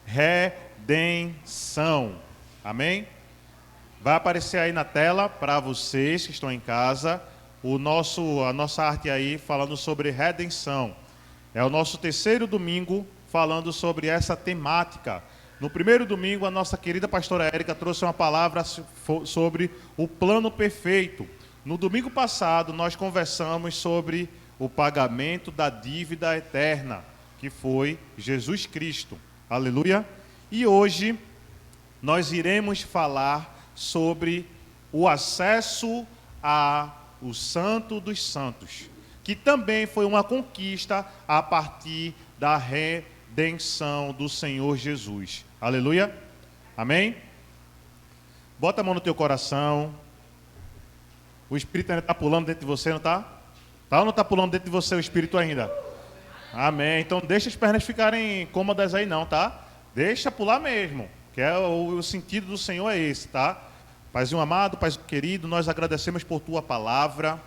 redenção. Amém? Vai aparecer aí na tela para vocês que estão em casa a nossa arte aí falando sobre redenção. É o nosso terceiro domingo falando sobre essa temática. No primeiro domingo, a nossa querida pastora Érica trouxe uma palavra sobre o plano perfeito. No domingo passado, nós conversamos sobre o pagamento da dívida eterna, que foi Jesus Cristo. Aleluia! E hoje, nós iremos falar sobre o acesso ao Santo dos Santos, que também foi uma conquista a partir da redenção do Senhor Jesus. Aleluia? Amém? Bota a mão no teu coração. O Espírito ainda está pulando dentro de você, não está? Está ou não está pulando dentro de você o Espírito ainda? Amém. Então deixa as pernas ficarem cômodas aí não, tá? Deixa pular mesmo, que é o sentido do Senhor é esse, tá? Paizinho amado, Paizinho querido, nós agradecemos por Tua palavra.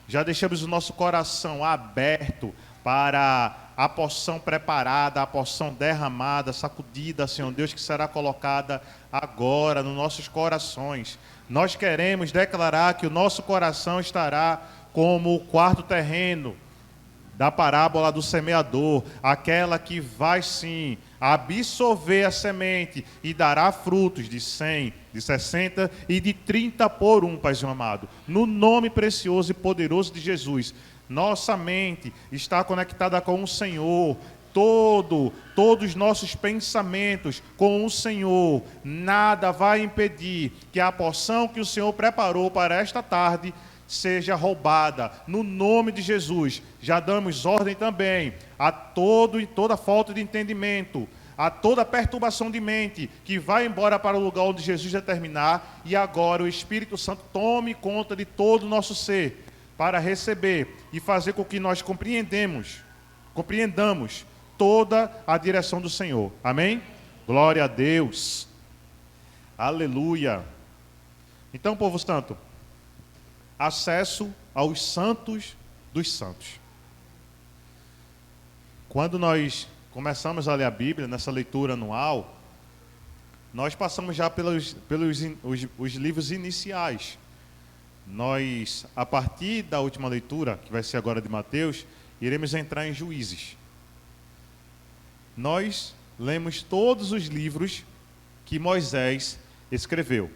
Já deixamos o nosso coração aberto para a porção preparada, a porção derramada, sacudida, Senhor Deus, que será colocada agora nos nossos corações. Nós queremos declarar que o nosso coração estará como o quarto terreno da parábola do semeador, aquela que vai sim absorver a semente e dará frutos de 100, de 60 e de 30 por um, Paizinho amado. No nome precioso e poderoso de Jesus, nossa mente está conectada com o Senhor, todos os nossos pensamentos com o Senhor, nada vai impedir que a porção que o Senhor preparou para esta tarde seja roubada, no nome de Jesus. Já damos ordem também a toda falta de entendimento, a toda perturbação de mente, que vai embora para o lugar onde Jesus determinar, e agora o Espírito Santo tome conta de todo o nosso ser, para receber e fazer com que nós compreendamos toda a direção do Senhor. Amém? Glória a Deus. Aleluia. Então, povo santo, acesso aos santos dos santos. Quando nós começamos a ler a Bíblia, nessa leitura anual, nós passamos já pelos os livros iniciais. Nós, a partir da última leitura, que vai ser agora de Mateus, iremos entrar em Juízes. Nós lemos todos os livros que Moisés escreveu,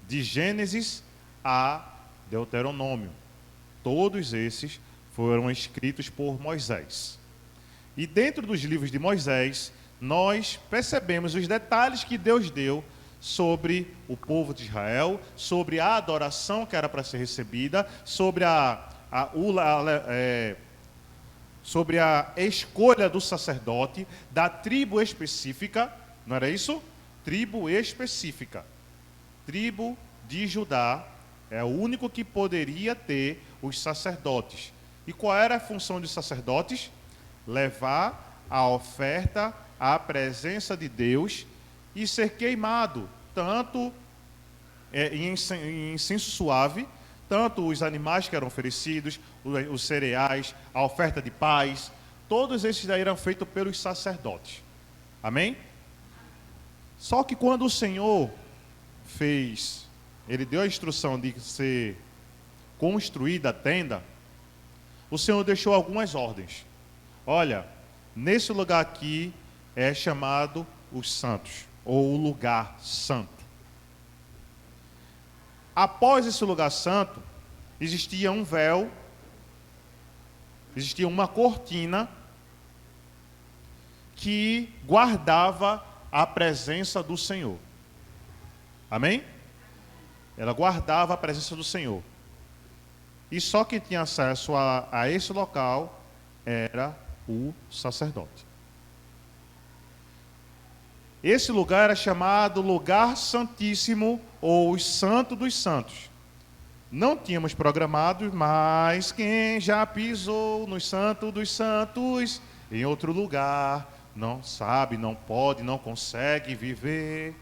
de Gênesis a Deuteronômio. Todos esses foram escritos por Moisés. E dentro dos livros de Moisés, nós percebemos os detalhes que Deus deu sobre o povo de Israel, sobre a adoração que era para ser recebida, sobre sobre a escolha do sacerdote, da tribo específica, não era isso? Tribo específica. Tribo de Judá é o único que poderia ter os sacerdotes. E qual era a função dos sacerdotes? Levar a oferta à presença de Deus e ser queimado, tanto em incenso suave, tanto os animais que eram oferecidos, os cereais, a oferta de paz, todos esses daí eram feitos pelos sacerdotes. Amém? Só que quando o Senhor Ele deu a instrução de ser construída a tenda, o Senhor deixou algumas ordens. Olha, nesse lugar aqui é chamado os santos, ou o lugar santo. Após esse lugar santo, existia um véu, existia uma cortina que guardava a presença do Senhor. Amém? Ela guardava a presença do Senhor. E só quem tinha acesso a esse local era o sacerdote. Esse lugar era chamado Lugar Santíssimo ou Santo dos Santos. Não tínhamos programado, mas quem já pisou no Santo dos Santos em outro lugar não sabe, não pode, não consegue viver.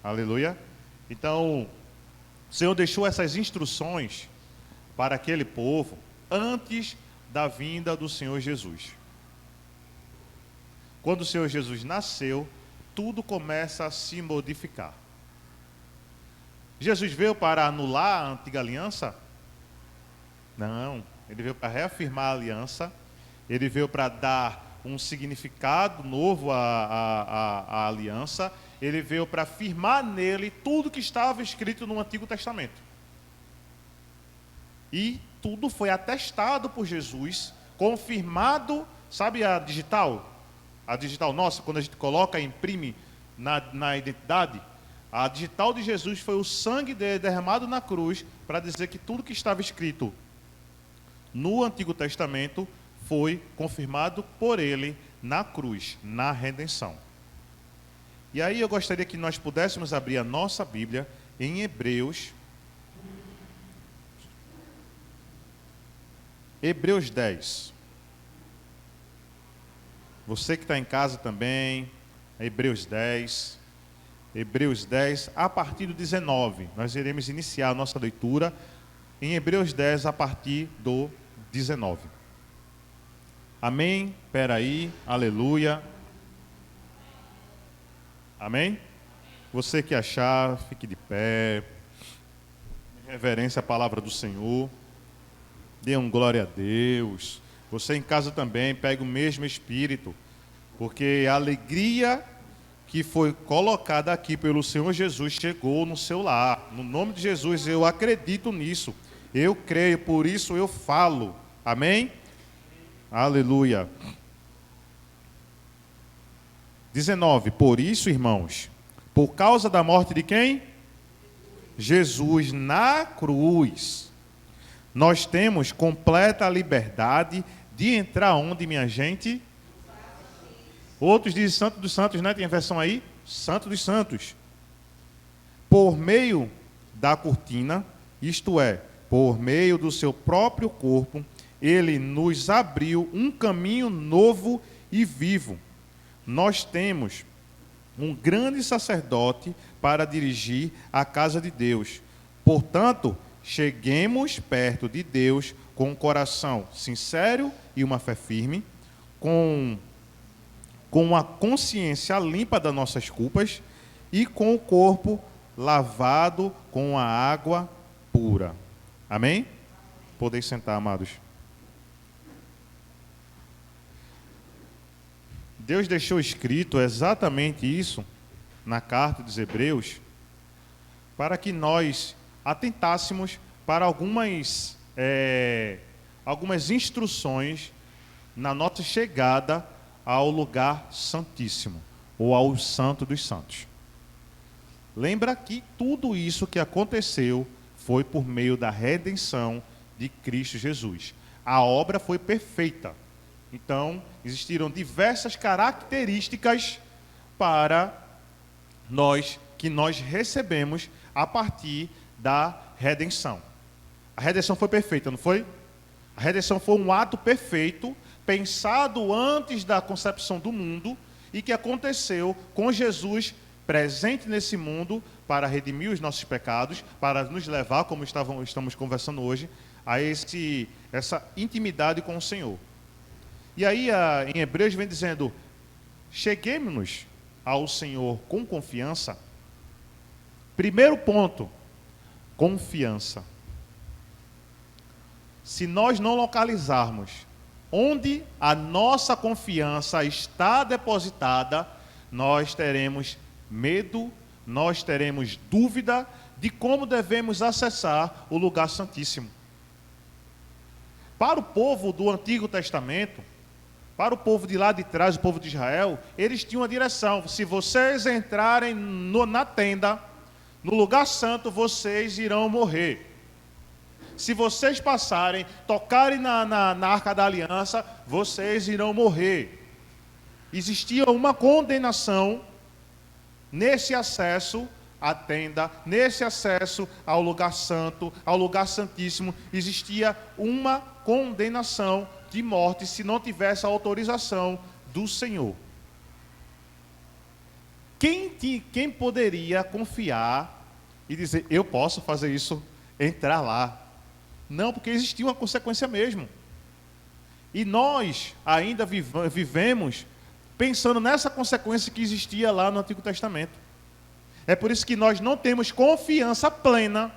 Aleluia. Então, o Senhor deixou essas instruções para aquele povo antes da vinda do Senhor Jesus. quando o Senhor Jesus nasceu, tudo começa a se modificar. Jesus veio para anular a antiga aliança? Não, ele veio para reafirmar a aliança, ele veio para dar um significado novo à aliança, ele veio para afirmar nele tudo que estava escrito no Antigo Testamento. E tudo foi atestado por Jesus, confirmado, sabe a digital? A digital nossa, quando a gente coloca e imprime na identidade, a digital de Jesus foi o sangue dele derramado na cruz para dizer que tudo que estava escrito no Antigo Testamento foi confirmado por ele na cruz, na redenção. E aí eu gostaria que nós pudéssemos abrir a nossa Bíblia em Hebreus 10. Você que está em casa também, Hebreus 10, a partir do 19. Nós iremos iniciar a nossa leitura em Hebreus 10, a partir do 19. Amém? Espera aí, aleluia. Amém? Você que achar, fique de pé, em reverência à palavra do Senhor, dê um glória a Deus. Você em casa também, pegue o mesmo espírito, porque a alegria que foi colocada aqui pelo Senhor Jesus chegou no seu lar. No nome de Jesus, eu acredito nisso. Eu creio, por isso eu falo. Amém? Aleluia. 19. Por isso, irmãos, por causa da morte de quem? Jesus na cruz, nós temos completa liberdade de entrar onde, minha gente? Outros dizem Santo dos Santos, né? Tem a versão aí? Santo dos Santos. Por meio da cortina, isto é, por meio do seu próprio corpo, ele nos abriu um caminho novo e vivo. Nós temos um grande sacerdote para dirigir a casa de Deus. Portanto, cheguemos perto de Deus com um coração sincero e uma fé firme, com a consciência limpa das nossas culpas e com o corpo lavado com a água pura. Amém? Podeis sentar, amados. Deus deixou escrito exatamente isso na carta dos Hebreus, para que nós atentássemos para algumas instruções na nossa chegada ao lugar santíssimo, ou ao Santo dos Santos. Lembra que tudo isso que aconteceu foi por meio da redenção de Cristo Jesus. A obra foi perfeita. Então, existiram diversas características para que nós recebemos a partir da redenção. A redenção foi perfeita, não foi? A redenção foi um ato perfeito, pensado antes da concepção do mundo e que aconteceu com Jesus presente nesse mundo para redimir os nossos pecados, para nos levar, como estamos conversando hoje, a essa intimidade com o Senhor. E aí em Hebreus vem dizendo, cheguemos-nos ao Senhor com confiança. Primeiro ponto, confiança. Se nós não localizarmos onde a nossa confiança está depositada, nós teremos medo, nós teremos dúvida de como devemos acessar o lugar santíssimo. Para o povo do Antigo Testamento, para o povo de lá de trás, o povo de Israel, eles tinham uma direção. Se vocês entrarem na tenda, no lugar santo, vocês irão morrer. Se vocês passarem, tocarem na Arca da Aliança, vocês irão morrer. Existia uma condenação nesse acesso à tenda, nesse acesso ao lugar santo, ao lugar santíssimo. Existia uma condenação de morte se não tivesse a autorização do Senhor. Quem poderia confiar e dizer, eu posso fazer isso, entrar lá? Não, porque existia uma consequência mesmo. E nós ainda vivemos pensando nessa consequência que existia lá no Antigo Testamento. É por isso que nós não temos confiança plena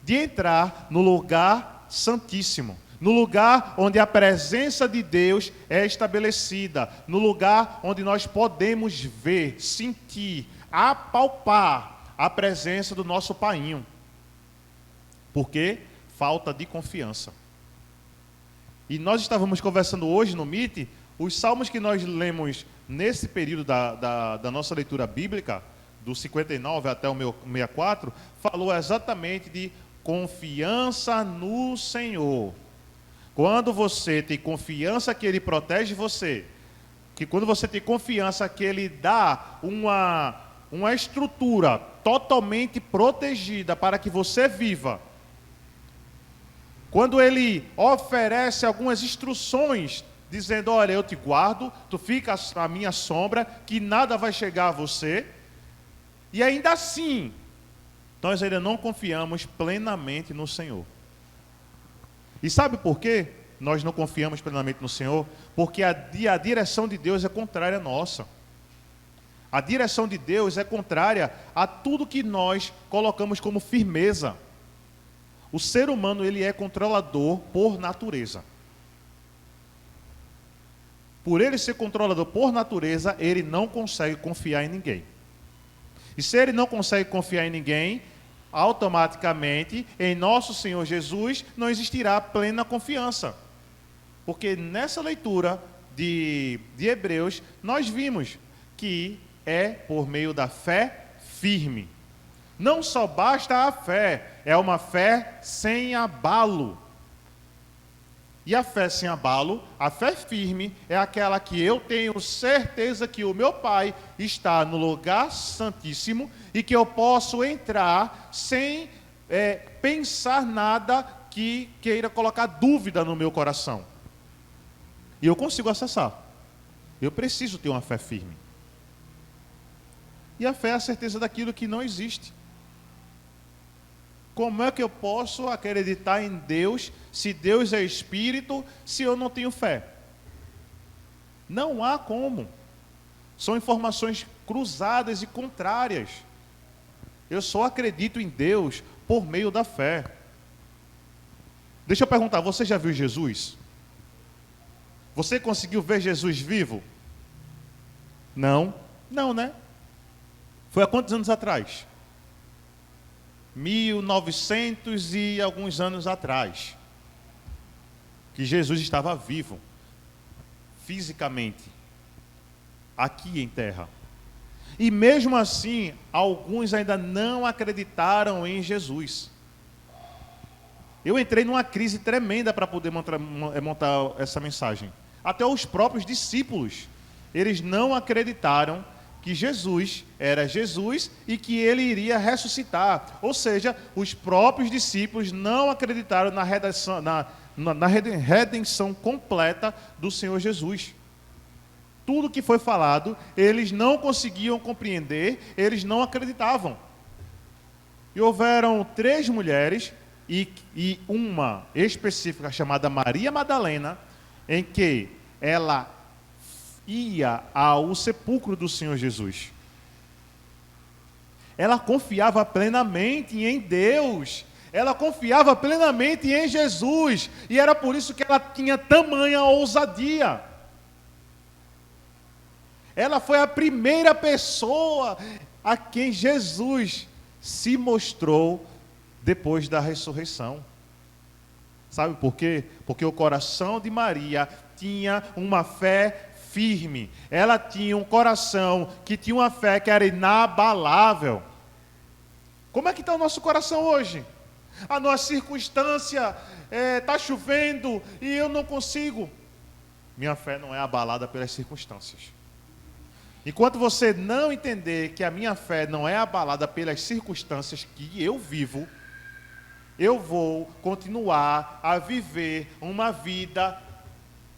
de entrar no lugar santíssimo, no lugar onde a presença de Deus é estabelecida, no lugar onde nós podemos ver, sentir, apalpar a presença do nosso Painho. Por quê? Falta de confiança. E nós estávamos conversando hoje no MIT, os salmos que nós lemos nesse período da nossa leitura bíblica, do 59 até o 64, falou exatamente de confiança no Senhor. Quando você tem confiança que Ele protege você, que quando você tem confiança que Ele dá uma estrutura totalmente protegida para que você viva, quando Ele oferece algumas instruções, dizendo, olha, eu te guardo, tu fica à minha sombra, que nada vai chegar a você, e ainda assim, nós ainda não confiamos plenamente no Senhor. E sabe por quê nós não confiamos plenamente no Senhor? Porque a direção de Deus é contrária à nossa. A direção de Deus é contrária a tudo que nós colocamos como firmeza. O ser humano, ele é controlador por natureza. Por ele ser controlador por natureza, ele não consegue confiar em ninguém. E se ele não consegue confiar em ninguém, automaticamente, em nosso Senhor Jesus, não existirá plena confiança. Porque nessa leitura de Hebreus, nós vimos que é por meio da fé firme. Não só basta a fé, é uma fé sem abalo. E a fé sem abalo, a fé firme, é aquela que eu tenho certeza que o meu Pai está no lugar santíssimo e que eu posso entrar sem pensar nada que queira colocar dúvida no meu coração. E eu consigo acessar. Eu preciso ter uma fé firme. E a fé é a certeza daquilo que não existe. Como é que eu posso acreditar em Deus, se Deus é Espírito, se eu não tenho fé? Não há como. São informações cruzadas e contrárias. Eu só acredito em Deus por meio da fé. Deixa eu perguntar, você já viu Jesus? Você conseguiu ver Jesus vivo? Não? Não, né? Foi há quantos anos atrás? 1900 e alguns anos atrás, que Jesus estava vivo, fisicamente, aqui em terra. E mesmo assim, alguns ainda não acreditaram em Jesus. Eu entrei numa crise tremenda para poder montar essa mensagem. Até os próprios discípulos, eles não acreditaram que Jesus era Jesus e que ele iria ressuscitar. Ou seja, os próprios discípulos não acreditaram na redenção completa do Senhor Jesus. Tudo que foi falado, eles não conseguiam compreender, eles não acreditavam. E houveram 3 mulheres, e uma específica chamada Maria Madalena, em que ela ia ao sepulcro do Senhor Jesus. Ela confiava plenamente em Deus, ela confiava plenamente em Jesus, e era por isso que ela tinha tamanha ousadia. Ela foi a primeira pessoa a quem Jesus se mostrou depois da ressurreição. Sabe por quê? Porque o coração de Maria tinha uma fé firme. Ela tinha um coração que tinha uma fé que era inabalável. Como é que está o nosso coração hoje? A nossa circunstância está chovendo e eu não consigo. Minha fé não é abalada pelas circunstâncias. Enquanto você não entender que a minha fé não é abalada pelas circunstâncias que eu vivo, eu vou continuar a viver uma vida,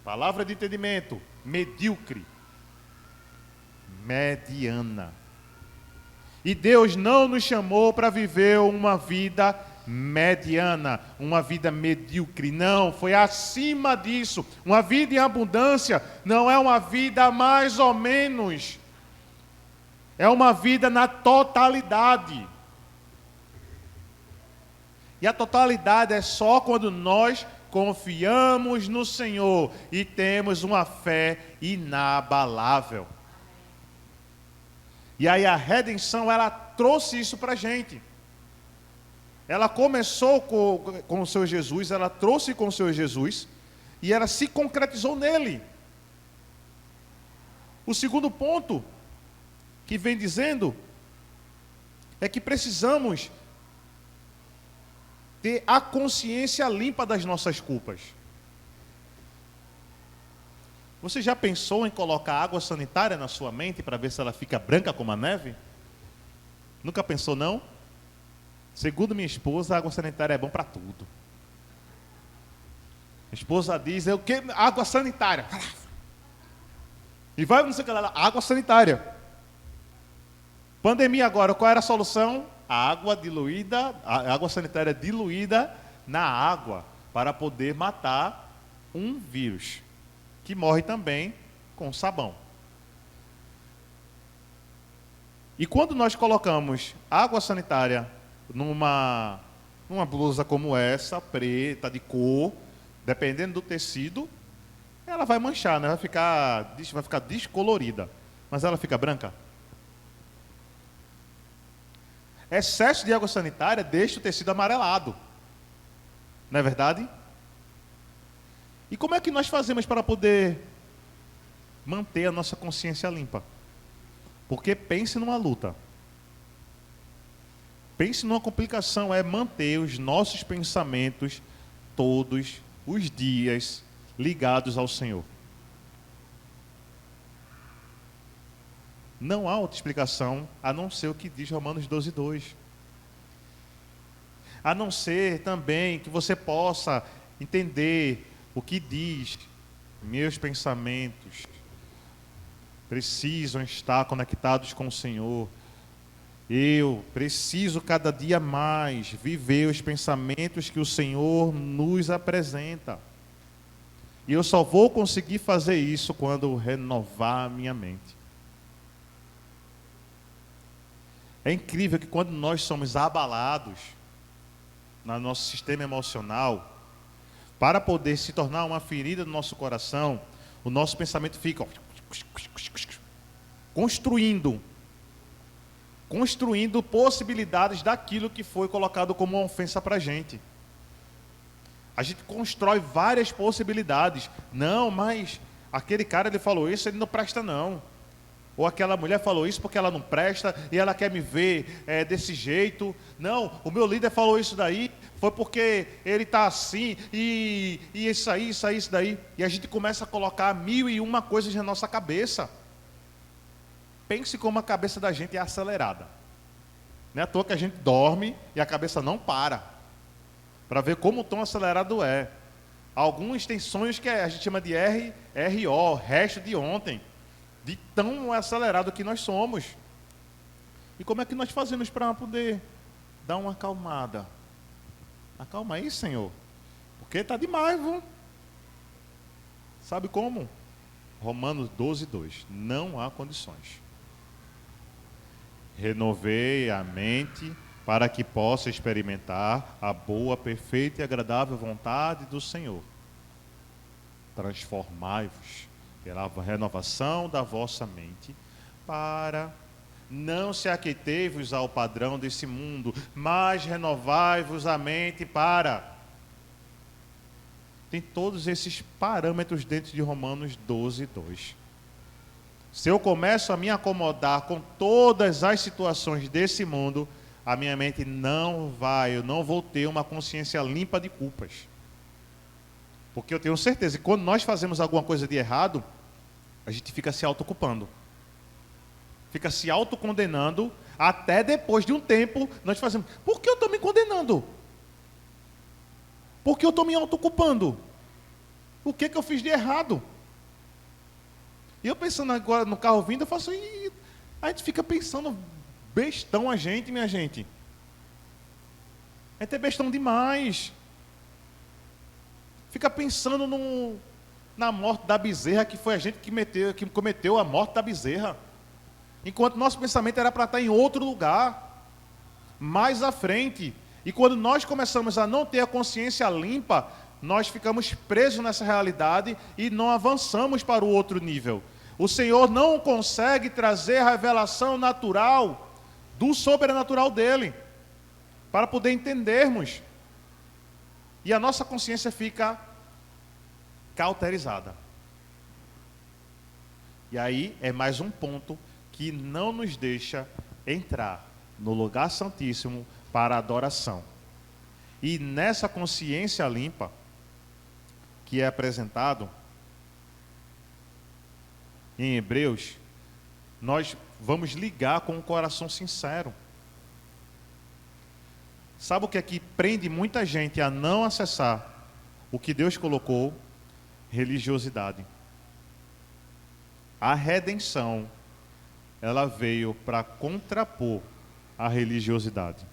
palavra de entendimento, medíocre, mediana. E Deus não nos chamou para viver uma vida mediana, uma vida medíocre. Não, foi acima disso. Uma vida em abundância não é uma vida mais ou menos. É uma vida na totalidade. E a totalidade é só quando nós confiamos no Senhor e temos uma fé inabalável. E aí a redenção, ela trouxe isso para a gente. Ela começou com o Senhor Jesus, ela trouxe com o Senhor Jesus, e ela se concretizou nele. O segundo ponto que vem dizendo é que precisamos ter a consciência limpa das nossas culpas. Você já pensou em colocar água sanitária na sua mente para ver se ela fica branca como a neve? Nunca pensou, não? Segundo minha esposa, a água sanitária é bom para tudo. A esposa diz, eu quero água sanitária. E vai, não sei o que lá, água sanitária. Pandemia agora, qual era a solução? A água diluída, a água sanitária diluída na água, para poder matar um vírus, que morre também com sabão. E quando nós colocamos água sanitária numa blusa como essa, preta, de cor, dependendo do tecido, ela vai manchar, né? Vai ficar descolorida. Mas ela fica branca? Excesso de água sanitária deixa o tecido amarelado. Não é verdade? E como é que nós fazemos para poder manter a nossa consciência limpa? Porque pense numa luta. Pense numa complicação, é manter os nossos pensamentos todos os dias ligados ao Senhor. Não há outra explicação a não ser o que diz Romanos 12:2. A não ser também que você possa entender o que diz: meus pensamentos precisam estar conectados com o Senhor. Eu preciso cada dia mais viver os pensamentos que o Senhor nos apresenta. E eu só vou conseguir fazer isso quando eu renovar a minha mente. É incrível que quando nós somos abalados no nosso sistema emocional, para poder se tornar uma ferida no nosso coração, o nosso pensamento fica construindo possibilidades daquilo que foi colocado como uma ofensa para a gente. A gente constrói várias possibilidades. Não, mas aquele cara, ele falou isso, ele não presta não. Ou aquela mulher falou isso porque ela não presta e ela quer me ver desse jeito. Não, o meu líder falou isso daí, foi porque ele está assim, e isso daí. E a gente começa a colocar 1001 coisas na nossa cabeça. Pense como a cabeça da gente é acelerada. Não é à toa que a gente dorme e a cabeça não para ver como o tão acelerado é. Alguns têm sonhos que a gente chama de RO, resto de ontem. De tão acelerado que nós somos. E como é que nós fazemos para poder dar uma acalmada? Acalma aí, Senhor. Porque está demais, viu? Sabe como? Romanos 12:2. Não há condições. Renovei a mente para que possa experimentar a boa, perfeita e agradável vontade do Senhor. Transformai-vos pela renovação da vossa mente, para não se aqueitei-vos ao padrão desse mundo, mas renovai-vos a mente para... Tem todos esses parâmetros dentro de Romanos 12:2. Se eu começo a me acomodar com todas as situações desse mundo, a minha mente eu não vou ter uma consciência limpa de culpas. Porque eu tenho certeza que quando nós fazemos alguma coisa de errado, a gente fica se autoculpando. Fica se autocondenando, até depois de um tempo, nós fazemos, por que eu estou me condenando? Por que eu estou me autoculpando? O que eu fiz de errado? E eu pensando agora no carro vindo, eu faço, a gente fica pensando bestão minha gente. A gente é bestão demais. Fica pensando na morte da bezerra, que foi a gente que cometeu a morte da bezerra. Enquanto nosso pensamento era para estar em outro lugar, mais à frente. E quando nós começamos a não ter a consciência limpa, nós ficamos presos nessa realidade e não avançamos para o outro nível. O Senhor não consegue trazer a revelação natural do sobrenatural dele, para poder entendermos. E a nossa consciência fica cauterizada. E aí é mais um ponto que não nos deixa entrar no lugar santíssimo para a adoração. E nessa consciência limpa que é apresentado em Hebreus, nós vamos ligar com o coração sincero. Sabe o que é que prende muita gente a não acessar o que Deus colocou? Religiosidade. A redenção, ela veio para contrapor a religiosidade.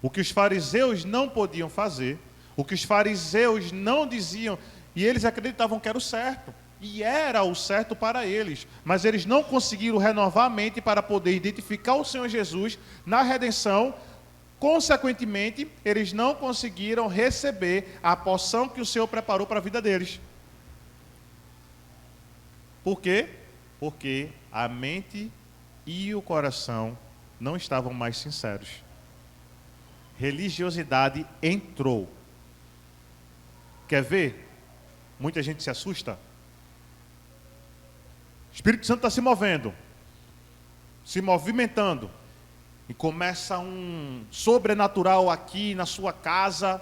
O que os fariseus não podiam fazer, o que os fariseus não diziam, e eles acreditavam que era o certo, e era o certo para eles, mas eles não conseguiram renovar a mente para poder identificar o Senhor Jesus na redenção. Consequentemente, eles não conseguiram receber a porção que o Senhor preparou para a vida deles. Por quê? Porque a mente e o coração não estavam mais sinceros. Religiosidade entrou. Quer ver? Muita gente se assusta. O Espírito Santo está se movendo, se movimentando. E começa um sobrenatural aqui na sua casa.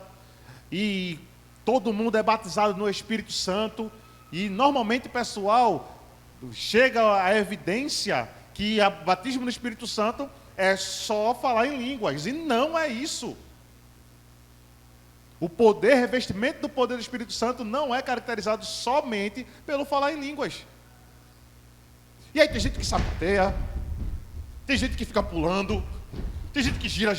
E todo mundo é batizado no Espírito Santo. E normalmente, pessoal, chega a evidência que o batismo no Espírito Santo é só falar em línguas. E não é isso. O poder, revestimento do poder do Espírito Santo não é caracterizado somente pelo falar em línguas. E aí tem gente que sapateia, tem gente que fica pulando, tem gente que gira.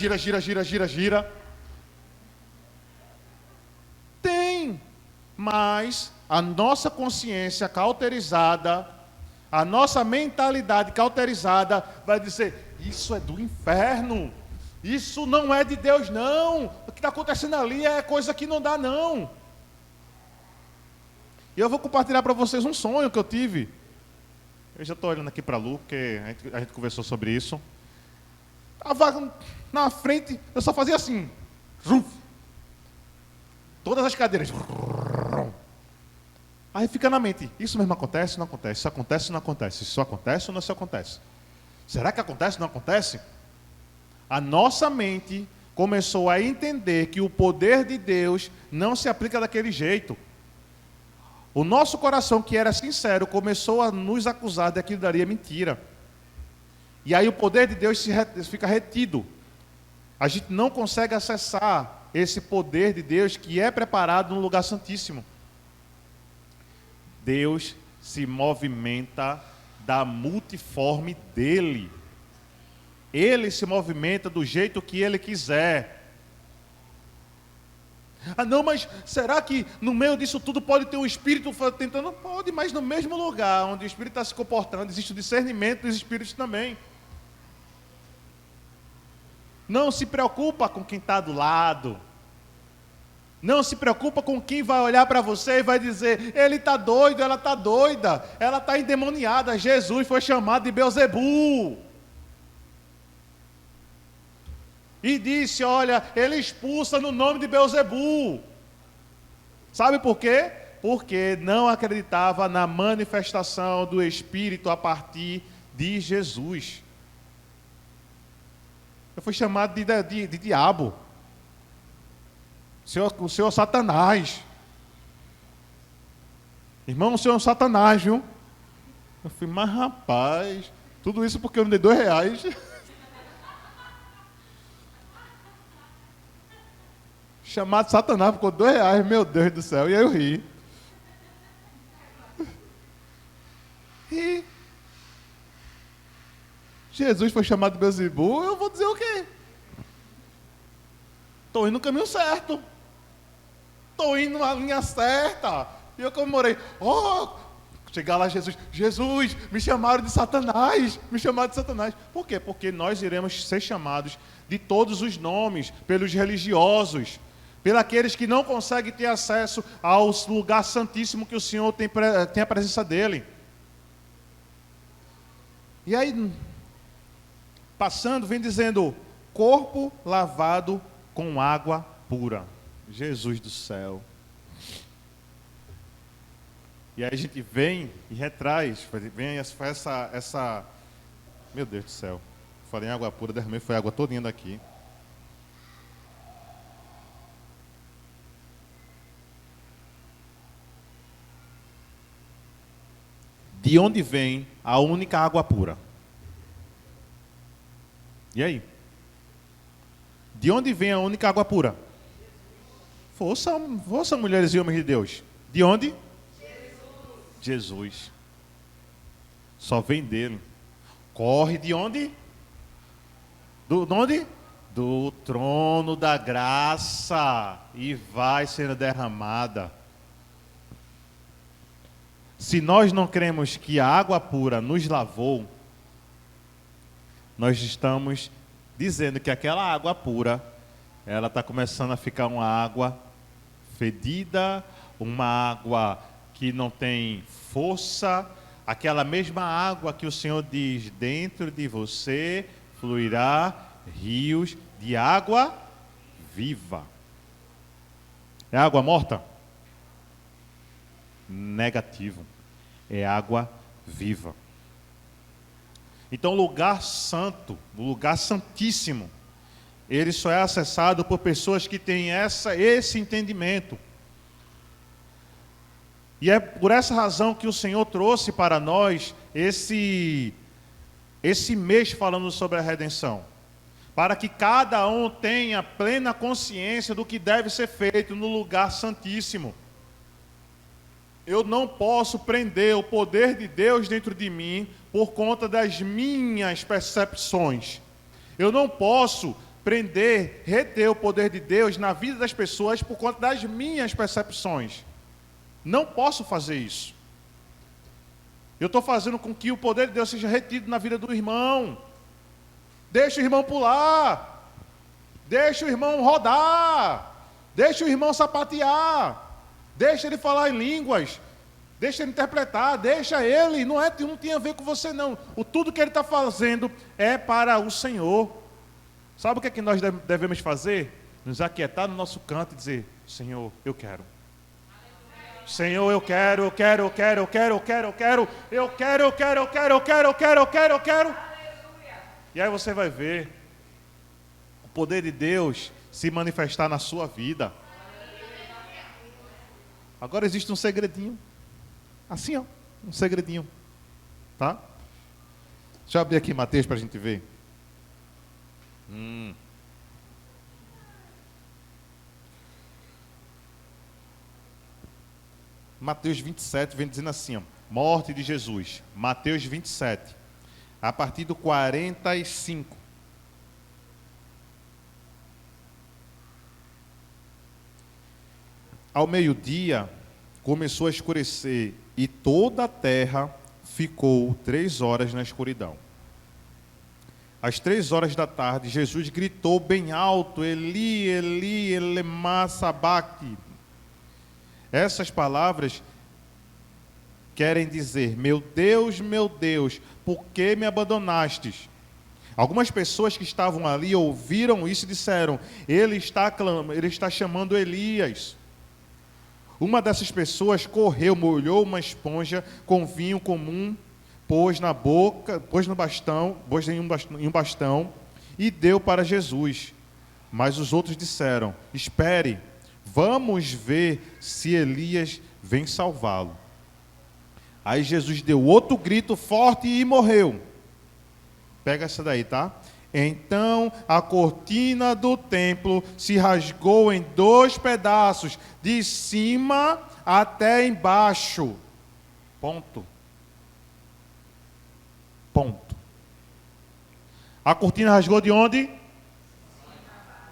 Tem, mas a nossa consciência cauterizada, a nossa mentalidade cauterizada vai dizer: isso é do inferno, isso não é de Deus não, o que está acontecendo ali é coisa que não dá não. E eu vou compartilhar para vocês um sonho que eu tive. Eu já estou olhando aqui para a Lu, porque a gente conversou sobre isso. Estava na frente, eu só fazia assim. Todas as cadeiras. Aí fica na mente, isso mesmo acontece, não acontece, isso acontece, não acontece, isso acontece ou não acontece? Será que acontece, não acontece? A nossa mente começou a entender que o poder de Deus não se aplica daquele jeito. O nosso coração, que era sincero, começou a nos acusar de que aquilo daria mentira. E aí o poder de Deus fica retido. A gente não consegue acessar esse poder de Deus que é preparado no lugar santíssimo. Deus se movimenta da multiforme dele. Ele se movimenta do jeito que ele quiser. Ah não, mas será que no meio disso tudo pode ter um espírito tentando? Pode, mas no mesmo lugar onde o espírito está se comportando, existe o discernimento dos espíritos também. Não se preocupa com quem está do lado. Não se preocupa com quem vai olhar para você e vai dizer: ele está doido, ela está doida, ela está endemoniada. Jesus foi chamado de Beelzebu. E disse: olha, ele expulsa no nome de Beelzebu. Sabe por quê? Porque não acreditava na manifestação do Espírito a partir de Jesus. Eu fui chamado de diabo. O senhor Satanás. Irmão, o senhor é um Satanás, viu? Eu falei: mas rapaz, tudo isso porque eu não dei R$2. Chamado Satanás, ficou R$2, meu Deus do céu. E aí eu ri. E Jesus foi chamado de Beelzebu, eu vou dizer o quê? estou indo no caminho certo. Estou indo na linha certa. E eu comemorei. Chegar lá, Jesus, me chamaram de Satanás. Me chamaram de Satanás. Por quê? Porque nós iremos ser chamados de todos os nomes, pelos religiosos, pelos aqueles que não conseguem ter acesso ao lugar santíssimo que o Senhor tem a presença dEle. E aí, passando, vem dizendo, corpo lavado com água pura. Jesus do céu. E aí a gente vem e retraz, faz essa... Meu Deus do céu. Falei em água pura, derramei, foi água todinha daqui. De onde vem a única água pura? E aí? De onde vem a única água pura? Força, mulheres e homens de Deus. De onde? Jesus. Só vem dele. Corre de onde? De onde? Do trono da graça. E vai sendo derramada. Se nós não cremos que a água pura nos lavou, nós estamos dizendo que aquela água pura, ela está começando a ficar uma água fedida, uma água que não tem força, aquela mesma água que o Senhor diz, dentro de você fluirá rios de água viva. É água morta? Negativo. É água viva. Então o lugar santo, o lugar santíssimo, ele só é acessado por pessoas que têm esse entendimento. E é por essa razão que o Senhor trouxe para nós esse mês falando sobre a redenção. Para que cada um tenha plena consciência do que deve ser feito no lugar santíssimo. Eu não posso prender o poder de Deus dentro de mim por conta das minhas percepções. Eu não posso reter o poder de Deus na vida das pessoas por conta das minhas percepções. Não posso fazer isso. Eu estou fazendo com que o poder de Deus seja retido na vida do irmão. Deixa o irmão pular. Deixa o irmão rodar. Deixa o irmão sapatear. Deixa ele falar em línguas. Deixa ele interpretar. Deixa ele. Não tem a ver com você, não. Tudo que ele está fazendo é para o Senhor. Sabe o que é que nós devemos fazer? Nos aquietar no nosso canto e dizer, Senhor, eu quero. Senhor, eu quero. E aí você vai ver o poder de Deus se manifestar na sua vida. Agora existe um segredinho. Assim, ó, um segredinho. Tá? Deixa eu abrir aqui Mateus para a gente ver. Mateus 27 vem dizendo assim, ó, morte de Jesus. Mateus 27, a partir do 45. Ao meio-dia, começou a escurecer e toda a terra ficou 3 horas na escuridão. Às 3 horas da tarde, Jesus gritou bem alto, Eli, Eli, lema sabachthani. Essas palavras querem dizer, meu Deus, por que me abandonastes? Algumas pessoas que estavam ali ouviram isso e disseram, ele está chamando Elias. Uma dessas pessoas correu, molhou uma esponja com vinho comum, pôs em um bastão e deu para Jesus. Mas os outros disseram, espere, vamos ver se Elias vem salvá-lo. Aí Jesus deu outro grito forte e morreu. Pega essa daí, tá? Então a cortina do templo se rasgou em 2 pedaços, de cima até embaixo. Ponto. A cortina rasgou de onde?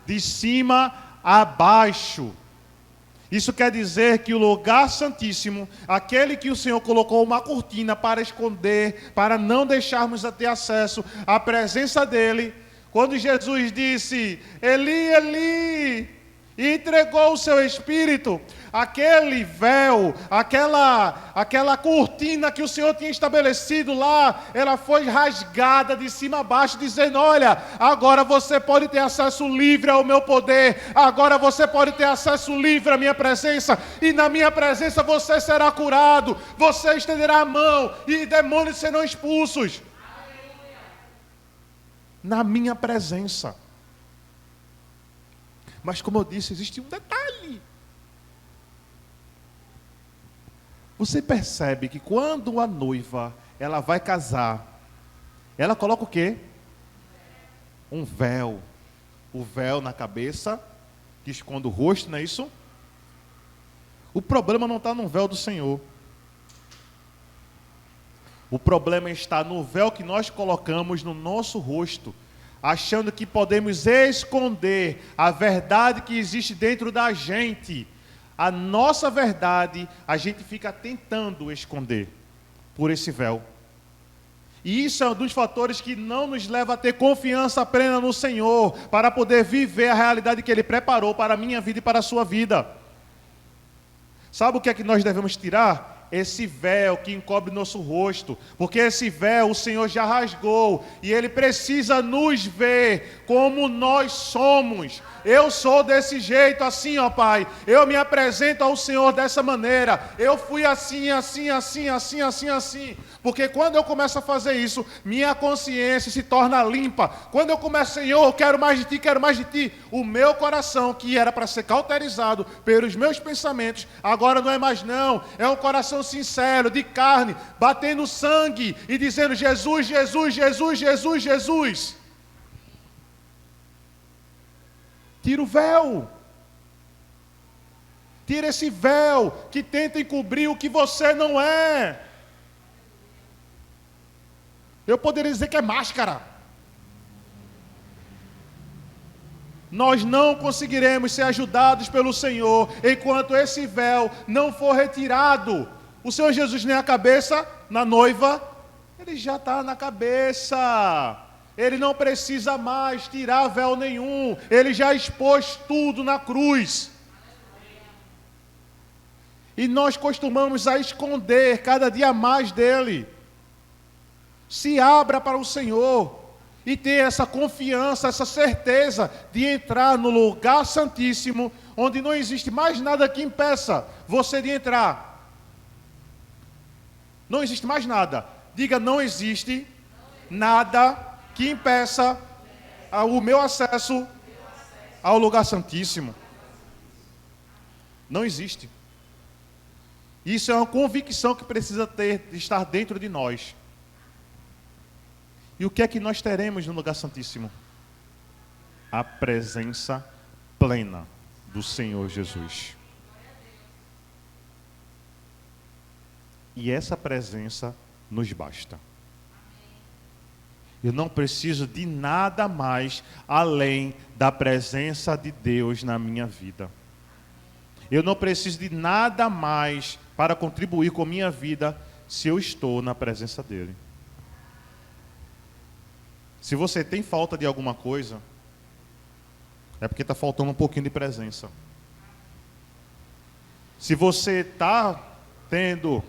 De cima abaixo. Isso quer dizer que o lugar santíssimo, aquele que o Senhor colocou uma cortina para esconder, para não deixarmos ter acesso à presença dele, quando Jesus disse, Eli, Eli, e entregou o seu espírito, aquele véu, aquela cortina que o Senhor tinha estabelecido lá, ela foi rasgada de cima a baixo, dizendo, olha, agora você pode ter acesso livre ao meu poder, agora você pode ter acesso livre à minha presença, e na minha presença você será curado, você estenderá a mão, e demônios serão expulsos. Na minha presença. Mas como eu disse, existe um detalhe. Você percebe que quando a noiva, ela vai casar, ela coloca o quê? Um véu. O véu na cabeça, que esconde o rosto, não é isso? O problema não está no véu do Senhor. O problema está no véu que nós colocamos no nosso rosto, achando que podemos esconder a verdade que existe dentro da gente. A nossa verdade, a gente fica tentando esconder por esse véu. E isso é um dos fatores que não nos leva a ter confiança plena no Senhor, para poder viver a realidade que Ele preparou para a minha vida e para a sua vida. Sabe o que é que nós devemos tirar? Esse véu que encobre nosso rosto, porque esse véu o Senhor já rasgou, e Ele precisa nos ver como nós somos. Eu sou desse jeito, assim, ó Pai, eu me apresento ao Senhor dessa maneira, eu fui assim, porque quando eu começo a fazer isso, minha consciência se torna limpa. Quando eu começo, Senhor, eu quero mais de Ti, o meu coração, que era para ser cauterizado pelos meus pensamentos, agora não é mais não, é um coração sincero, de carne, batendo sangue e dizendo, Jesus, Jesus, Jesus, Jesus, Jesus. Tira o véu. Tira esse véu que tenta encobrir o que você não é. Eu poderia dizer que é máscara. Nós não conseguiremos ser ajudados pelo Senhor enquanto esse véu não for retirado. O Senhor Jesus nem a cabeça na noiva, Ele já está na cabeça. Ele não precisa mais tirar véu nenhum. Ele já expôs tudo na cruz. E nós costumamos a esconder cada dia mais dele. Se abra para o Senhor e ter essa confiança, essa certeza de entrar no lugar santíssimo, onde não existe mais nada que impeça você de entrar. Não existe mais nada. Diga, não existe nada que impeça o meu acesso ao lugar santíssimo. Não existe. Isso é uma convicção que precisa estar dentro de nós. E o que é que nós teremos no lugar santíssimo? A presença plena do Senhor Jesus. E essa presença nos basta. Eu não preciso de nada mais além da presença de Deus na minha vida. Eu não preciso de nada mais para contribuir com a minha vida se eu estou na presença dEle. Se você tem falta de alguma coisa, é porque está faltando um pouquinho de presença. Se você está tendo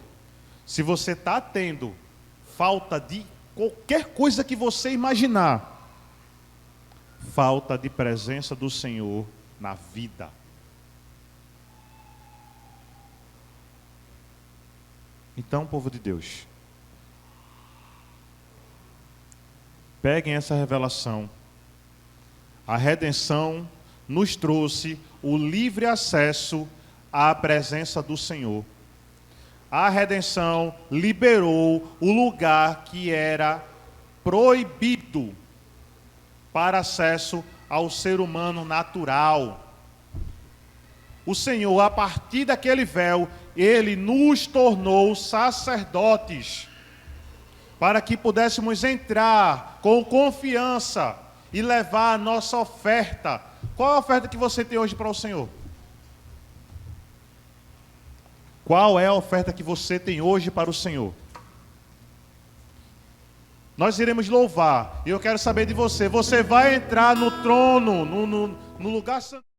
falta de qualquer coisa que você imaginar, falta de presença do Senhor na vida. Então, povo de Deus, peguem essa revelação. A redenção nos trouxe o livre acesso à presença do Senhor. A redenção liberou o lugar que era proibido para acesso ao ser humano natural. O Senhor, a partir daquele véu, Ele nos tornou sacerdotes, para que pudéssemos entrar com confiança e levar a nossa oferta Qual é a oferta que você tem hoje para o Senhor? Qual é a oferta que você tem hoje para o Senhor? Nós iremos louvar. E eu quero saber de você. Você vai entrar no trono, no lugar santo.